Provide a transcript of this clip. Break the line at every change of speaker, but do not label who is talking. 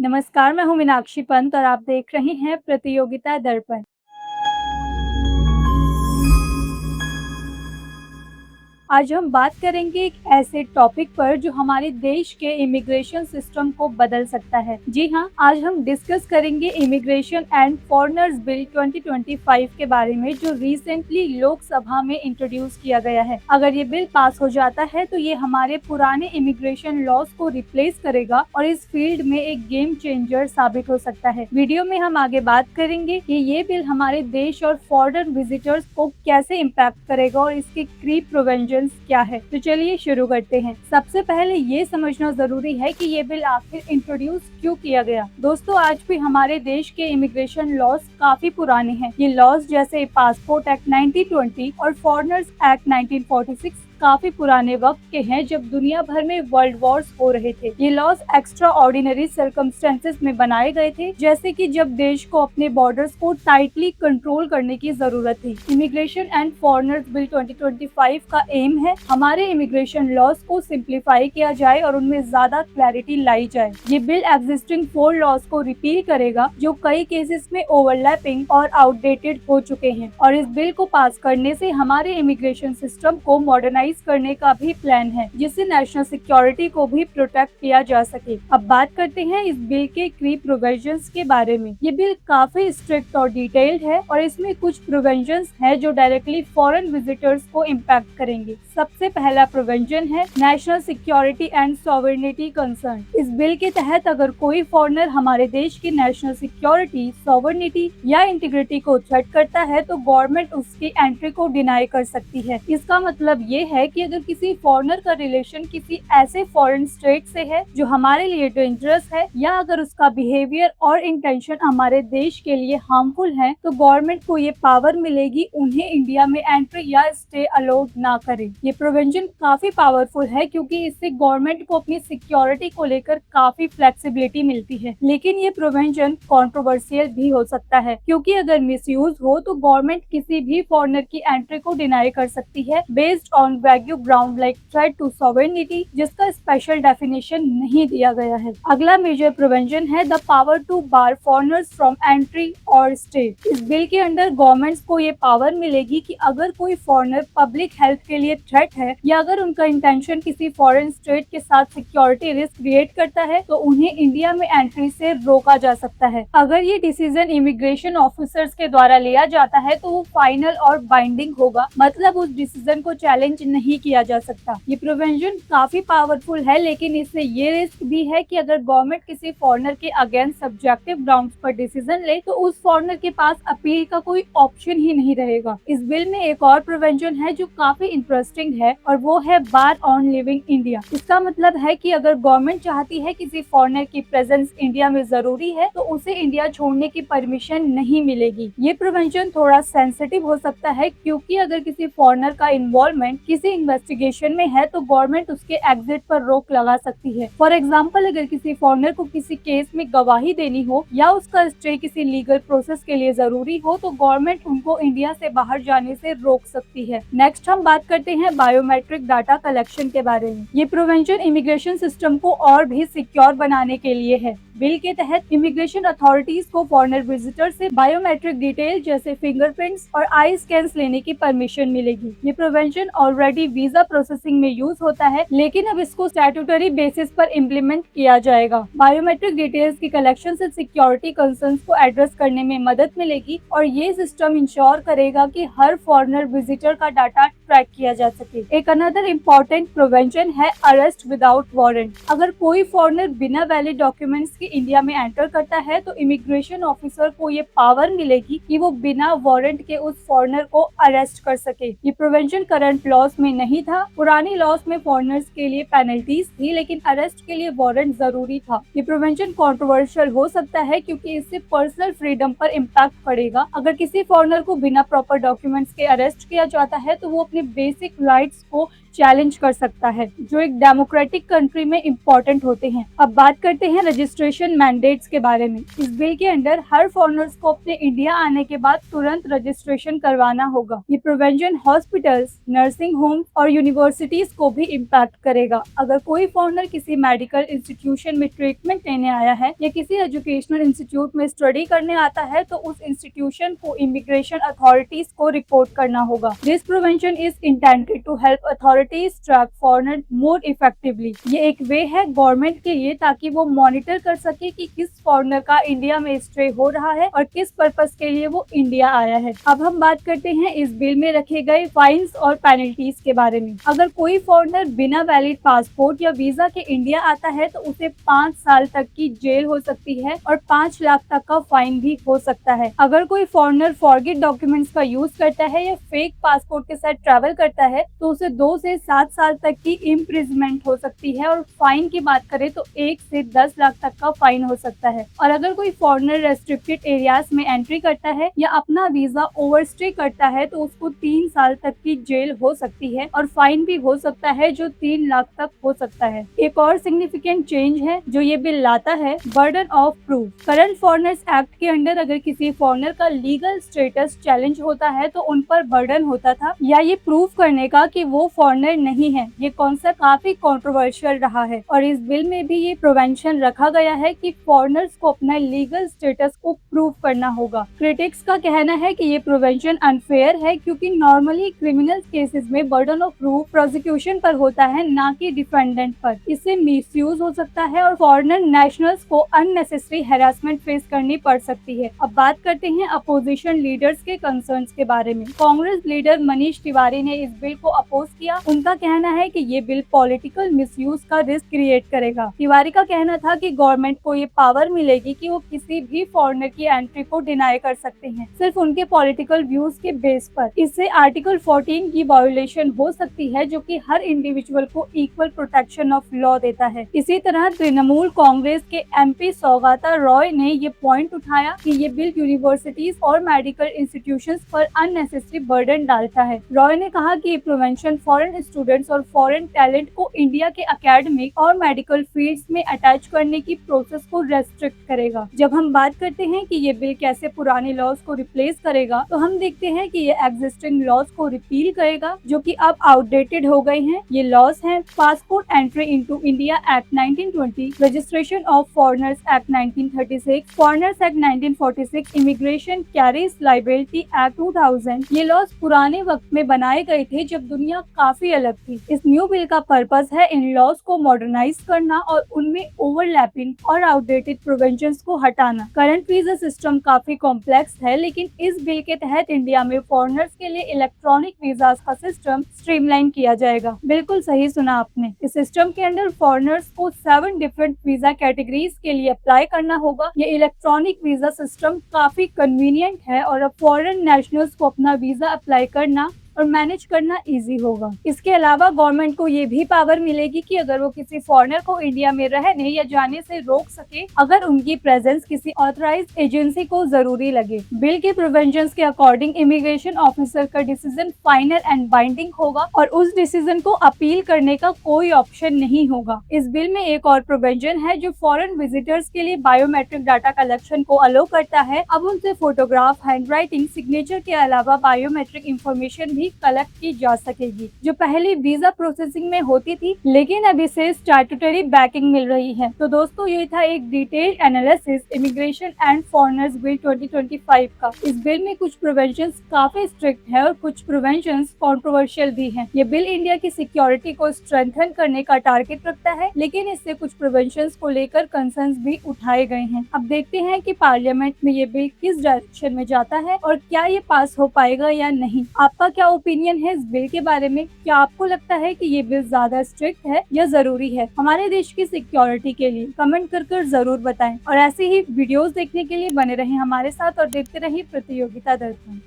नमस्कार, मैं हूँ मीनाक्षी पंत और आप देख रहे हैं प्रतियोगिता दर्पण। आज हम बात करेंगे एक ऐसे टॉपिक पर जो हमारे देश के इमिग्रेशन सिस्टम को बदल सकता है। जी हाँ, आज हम डिस्कस करेंगे इमिग्रेशन एंड फॉरेनर्स बिल 2025 के बारे में, जो रिसेंटली लोकसभा में इंट्रोड्यूस किया गया है। अगर ये बिल पास हो जाता है तो ये हमारे पुराने इमिग्रेशन लॉज को रिप्लेस करेगा और इस फील्ड में एक गेम चेंजर साबित हो सकता है। वीडियो में हम आगे बात करेंगे कि ये बिल हमारे देश और फॉरेन विजिटर्स को कैसे इम्पैक्ट करेगा और इसके क्रीप प्रिवेंशन क्या है। तो चलिए शुरू करते हैं। सबसे पहले ये समझना जरूरी है कि ये बिल आखिर इंट्रोड्यूस क्यों किया गया। दोस्तों, आज भी हमारे देश के इमिग्रेशन लॉज काफी पुराने हैं। ये लॉज जैसे पासपोर्ट एक्ट 1920 और फॉरेनर्स एक्ट 1946 काफी पुराने वक्त के हैं, जब दुनिया भर में वर्ल्ड वॉर्स हो रहे थे। ये लॉज एक्स्ट्रा ऑर्डिनरी सर्कमस्टेंसेस में बनाए गए थे, जैसे कि जब देश को अपने बॉर्डर्स को टाइटली कंट्रोल करने की जरूरत थी। इमिग्रेशन एंड फॉरेनर्स बिल 2025 का एम है हमारे इमिग्रेशन लॉज को सिंप्लीफाई किया जाए और उनमें ज्यादा क्लैरिटी लाई जाए। ये बिल एग्जिस्टिंग 4 लॉज को रिपील करेगा, जो कई केसेस में ओवरलैपिंग और आउटडेटेड हो चुके हैं, और इस बिल को पास करने से हमारे इमिग्रेशन सिस्टम को मॉडर्नाइज करने का भी प्लान है, जिससे नेशनल सिक्योरिटी को भी प्रोटेक्ट किया जा सके। अब बात करते हैं इस बिल के क्रीप प्रोविजंस के बारे में। ये बिल काफी स्ट्रिक्ट और डिटेल्ड है और इसमें कुछ प्रोविजंस है जो डायरेक्टली फॉरेन विजिटर्स को इम्पैक्ट करेंगे। सबसे पहला प्रोविजन है national security and sovereignty concern. इस बिल के तहत अगर कोई फॉरेनर हमारे देश की नेशनल सिक्योरिटी, सॉवरेनिटी या इंटीग्रिटी को थ्रेट करता है तो गवर्नमेंट उसकी एंट्री को डिनाई कर सकती है। इसका मतलब ये है कि अगर किसी फॉरेनर का रिलेशन किसी ऐसे फॉरेन स्टेट से है जो हमारे लिए डेंजरस है, या अगर उसका बिहेवियर और इंटेंशन हमारे देश के लिए हार्मफुल है, तो गवर्नमेंट को ये पावर मिलेगी उन्हें इंडिया में एंट्री या स्टे अलाउड ना करे। ये प्रोविजन काफी पावरफुल है क्योंकि इससे गवर्नमेंट को अपनी सिक्योरिटी को लेकर काफी फ्लेक्सिबिलिटी मिलती है। लेकिन ये प्रोविजन कंट्रोवर्शियल भी हो सकता है, क्योंकि अगर मिसयूज हो तो गवर्नमेंट किसी भी फॉरेनर की एंट्री को डिनाई कर सकती है based on vague ground like threat to sovereignty, जिसका स्पेशल डेफिनेशन नहीं दिया गया है। अगला मेजर प्रोविजन है the power to bar foreigners from entry और स्टे। इस बिल के अंडर गवर्नमेंट्स को ये पावर मिलेगी कि अगर कोई फॉरेनर पब्लिक हेल्थ के लिए थ्रेट है, या अगर उनका इंटेंशन किसी फॉरेन स्टेट के साथ सिक्योरिटी रिस्क क्रिएट करता है, तो उन्हें इंडिया में एंट्री से रोका जा सकता है। अगर ये डिसीजन इमिग्रेशन ऑफिसर्स के द्वारा लिया जाता है तो वो फाइनल और बाइंडिंग होगा, मतलब उस डिसीजन को चैलेंज नहीं किया जा सकता। ये प्रोविजन काफी पावरफुल है, लेकिन इससे ये रिस्क भी है कि अगर गवर्नमेंट किसी फॉरेनर के अगेंस्ट सब्जेक्टिव ग्राउंड्स पर डिसीजन ले तो उस फॉरेनर के पास अपील का कोई ऑप्शन ही नहीं रहेगा। इस बिल में एक और प्रोविजन है जो काफी इंटरेस्टिंग है, और वो है बार ऑन लिविंग इंडिया। इसका मतलब है कि अगर गवर्नमेंट चाहती है किसी फॉरेनर की प्रेजेंस इंडिया में जरूरी है, तो उसे इंडिया छोड़ने की परमिशन नहीं मिलेगी। ये प्रोविजन थोड़ा सेंसिटिव हो सकता है, क्योंकि अगर किसी फॉरेनर का इन्वॉल्वमेंट किसी इन्वेस्टिगेशन में है तो गवर्नमेंट उसके एग्जिट पर रोक लगा सकती है। फॉर एग्जाम्पल, अगर किसी फॉरेनर को किसी केस में गवाही देनी हो या उसका स्टे किसी लीगल प्रोसेस के लिए जरूरी हो, तो गवर्नमेंट उनको इंडिया से बाहर जाने से रोक सकती है। नेक्स्ट हम बात करते हैं बायोमेट्रिक डाटा कलेक्शन के बारे में। ये प्रोविजन इमिग्रेशन सिस्टम को और भी सिक्योर बनाने के लिए है। बिल के तहत इमिग्रेशन अथॉरिटीज को फॉरेनर विजिटर से बायोमेट्रिक डिटेल जैसे फिंगरप्रिंट्स और आई स्कैन्स लेने की परमिशन मिलेगी। ये प्रोविजन ऑलरेडी वीजा प्रोसेसिंग में यूज होता है, लेकिन अब इसको स्टैट्यूटरी बेसिस पर इम्प्लीमेंट किया जाएगा। बायोमेट्रिक डिटेल्स की कलेक्शन से सिक्योरिटी कंसर्न्स को एड्रेस करने में मदद मिलेगी, और ये सिस्टम इंश्योर करेगा कि हर फॉरेनर विजिटर का डाटा ट्रैक किया जा सके। एक अनदर इम्पोर्टेंट प्रोविजन है अरेस्ट विदाउट वारंट। अगर कोई फॉरेनर बिना वैलिड डॉक्यूमेंट्स के इंडिया में एंटर करता है तो इमिग्रेशन ऑफिसर को ये पावर मिलेगी कि वो बिना वारंट के उस फॉरेनर को अरेस्ट कर सके। ये प्रोविजन करंट लॉज में नहीं था। पुरानी लॉज में फॉरेनर्स के लिए पेनल्टीज थी, लेकिन अरेस्ट के लिए वारंट जरूरी था। ये प्रोविजन कंट्रोवर्शियल हो सकता है क्योंकि इससे पर्सनल फ्रीडम पर इम्पैक्ट पड़ेगा। अगर किसी फॉरेनर को बिना प्रॉपर डॉक्यूमेंट्स के अरेस्ट किया जाता है तो वो अपने बेसिक राइट्स को चैलेंज कर सकता है, जो एक डेमोक्रेटिक कंट्री में इम्पोर्टेंट होते हैं। अब बात करते हैं रजिस्ट्रेशन मैंडेट्स के बारे में। इस बिल के अंडर हर फॉरेनर्स को अपने इंडिया आने के बाद तुरंत रजिस्ट्रेशन करवाना होगा। ये प्रोविजन हॉस्पिटल्स, नर्सिंग होम और यूनिवर्सिटीज को भी इम्पैक्ट करेगा। अगर कोई फॉरेनर किसी मेडिकल इंस्टीट्यूशन में ट्रीटमेंट लेने आया है या किसी एजुकेशनल इंस्टीट्यूट में स्टडी करने आता है तो उस इंस्टीट्यूशन को इमिग्रेशन अथॉरिटीज को रिपोर्ट करना होगा। This prevention is intended to help authorities track foreigner more effectively. ये एक वे है गवर्नमेंट के लिए ताकि वो मॉनिटर कर सके कि किस फॉरेनर का इंडिया में स्टे हो रहा है और किस पर्पस के लिए वो इंडिया आया है। अब हम बात करते हैं इस बिल में रखे गए फाइन्स और पेनल्टीज के बारे में। अगर कोई फॉरेनर बिना वैलिड पासपोर्ट या वीजा के इंडिया आता है तो उसे 5 साल तक की जेल हो सकती है और 5 लाख तक का फाइन भी हो सकता है। अगर कोई फॉरेनर फॉरगेट डॉक्यूमेंट्स का यूज करता है या फेक पासपोर्ट के साथ ट्रैवल करता है तो उसे 2 से 7 साल तक की इम्प्रिजमेंट हो सकती है और फाइन की बात करें तो 1 से 10 लाख तक का फाइन हो सकता है। और अगर कोई फॉरेनर रेस्ट्रिक्टेड एरियाज में एंट्री करता है या अपना वीजा ओवरस्टे करता है तो उसको 3 साल तक की जेल हो सकती है और फाइन भी हो सकता है जो 3 लाख तक हो सकता है। एक और सिग्निफिकेंट चेंज है जो ये बिल लाता है, burden of proof. Current foreigners act के अंडर अगर किसी फॉरेनर का लीगल स्टेटस चैलेंज होता है तो उन पर बर्डन होता था या ये प्रूफ करने का कि वो फॉरेनर नहीं है। ये कॉन्सेप्ट काफी कंट्रोवर्शियल रहा है और इस बिल में भी ये प्रोवेंशन रखा गया है कि फॉरेनर्स को अपना लीगल स्टेटस को प्रूव करना होगा। क्रिटिक्स का कहना है कि ये प्रोवेंशन अनफेयर है क्योंकि नॉर्मली क्रिमिनल केसेस में बर्डन ऑफ प्रूफ प्रोसिक्यूशन पर होता है, ना कि डिफेंडेंट पर। इससे मिसयूज हो सकता है और फॉरेनर नेशनल्स को अननेसेसरी हैरासमेंट फेस करनी पड़ सकती है। अब बात करते हैं अपोजिशन लीडर्स के कंसर्न्स के बारे में। कांग्रेस लीडर मनीष तिवारी ने इस बिल को अपोज किया। उनका कहना है कि ये बिल पॉलिटिकल मिसयूज का रिस्क क्रिएट करेगा। तिवारी का कहना था कि गवर्नमेंट को ये पावर मिलेगी कि वो किसी भी फॉरेनर की एंट्री को डिनाई कर सकते हैं सिर्फ उनके पॉलिटिकल व्यूज के बेस पर। इससे आर्टिकल 14 की वायोलेशन हो सकती है जो कि हर इंडिविजुअल को इक्वल प्रोटेक्शन ऑफ लॉ देता है। इसी तरह तृणमूल कांग्रेस के एमपी सौगाता रॉय ने ये पॉइंट उठाया कि ये बिल यूनिवर्सिटीज और मेडिकल इंस्टीट्यूशंस पर अननेसेसरी बर्डन डालता है। रॉय ने कहा कि ये प्रिवेंशन फॉरेन स्टूडेंट्स और फॉरेन टैलेंट को इंडिया के एकेडमिक और मेडिकल फील्ड्स में अटैच करने की प्रोसेस को रेस्ट्रिक्ट करेगा। जब हम बात करते हैं कि ये बिल कैसे पुराने लॉज को रिप्लेस करेगा तो हम देखते हैं कि ये एग्जिस्टिंग लॉज को रिपील करेगा जो कि अब आउटडेटेड हो गए हैं। ये लॉज हैं passport entry into India act 1920, registration of foreigners act 1936, foreigners act 1946, immigration carriage liability act 2000। ये लॉज पुराने वक्त में बनाए गए थे जब दुनिया काफी अलग थी। इस न्यू बिल का पर्पस है इन लॉज को मॉडर्नाइज करना और उनमें ओवरलैपिंग और आउटडेटेड प्रोविजंस को हटाना। करंट वीजा सिस्टम काफी कॉम्प्लेक्स है लेकिन इस बिल के तहत इंडिया में फॉरेनर्स के लिए इलेक्ट्रॉनिक वीजास का सिस्टम स्ट्रीमलाइन किया जाएगा। बिल्कुल सही सुना आपने। इस सिस्टम के अंदर फॉरेनर्स को 7 डिफरेंट वीजा कैटेगरीज के लिए अप्लाई करना होगा। ये इलेक्ट्रॉनिक वीजा सिस्टम काफी कन्वीनियंट है और अब फॉरेन नेशनल्स को अपना वीजा अप्लाई करना और मैनेज करना इजी होगा। इसके अलावा गवर्नमेंट को ये भी पावर मिलेगी कि अगर वो किसी फॉरेनर को इंडिया में रहने या जाने से रोक सके अगर उनकी प्रेजेंस किसी ऑथराइज्ड एजेंसी को जरूरी लगे। बिल के प्रोविजंस के अकॉर्डिंग इमिग्रेशन ऑफिसर का डिसीजन फाइनल एंड बाइंडिंग होगा और उस डिसीजन को अपील करने का कोई ऑप्शन नहीं होगा। इस बिल में एक और प्रोविजन है जो फॉरेन विजिटर्स के लिए बायोमेट्रिक डाटा कलेक्शन को अलो करता है। अब उनसे फोटोग्राफ, हैंडराइटिंग, सिग्नेचर के अलावा बायोमेट्रिक इंफॉर्मेशन भी कलेक्ट की जा सकेगी जो पहले वीजा प्रोसेसिंग में होती थी, लेकिन अब इसे स्टैट्यूटरी बैकिंग मिल रही है। तो दोस्तों ये था एक detailed analysis immigration and foreigners bill 2025 का। इस बिल में कुछ प्रोविजंस काफी स्ट्रिक्ट है और कुछ प्रोविजंस कंट्रोवर्शियल भी हैं। ये बिल इंडिया की सिक्योरिटी को स्ट्रेंथन करने का टारगेट रखता है लेकिन इससे कुछ प्रोविजंस को लेकर कंसर्न्स भी उठाए गए हैं। अब देखते हैं कि पार्लियामेंट में ये बिल किस डायरेक्शन में जाता है और क्या ये पास हो पाएगा या नहीं। आपका क्या ओपिनियन है इस बिल के बारे में? क्या आपको लगता है कि ये बिल ज्यादा स्ट्रिक्ट है या जरूरी है हमारे देश की सिक्योरिटी के लिए? कमेंट कर जरूर बताएं और ऐसे ही वीडियोस देखने के लिए बने रहें हमारे साथ और देखते रहें प्रतियोगिता दर्पण।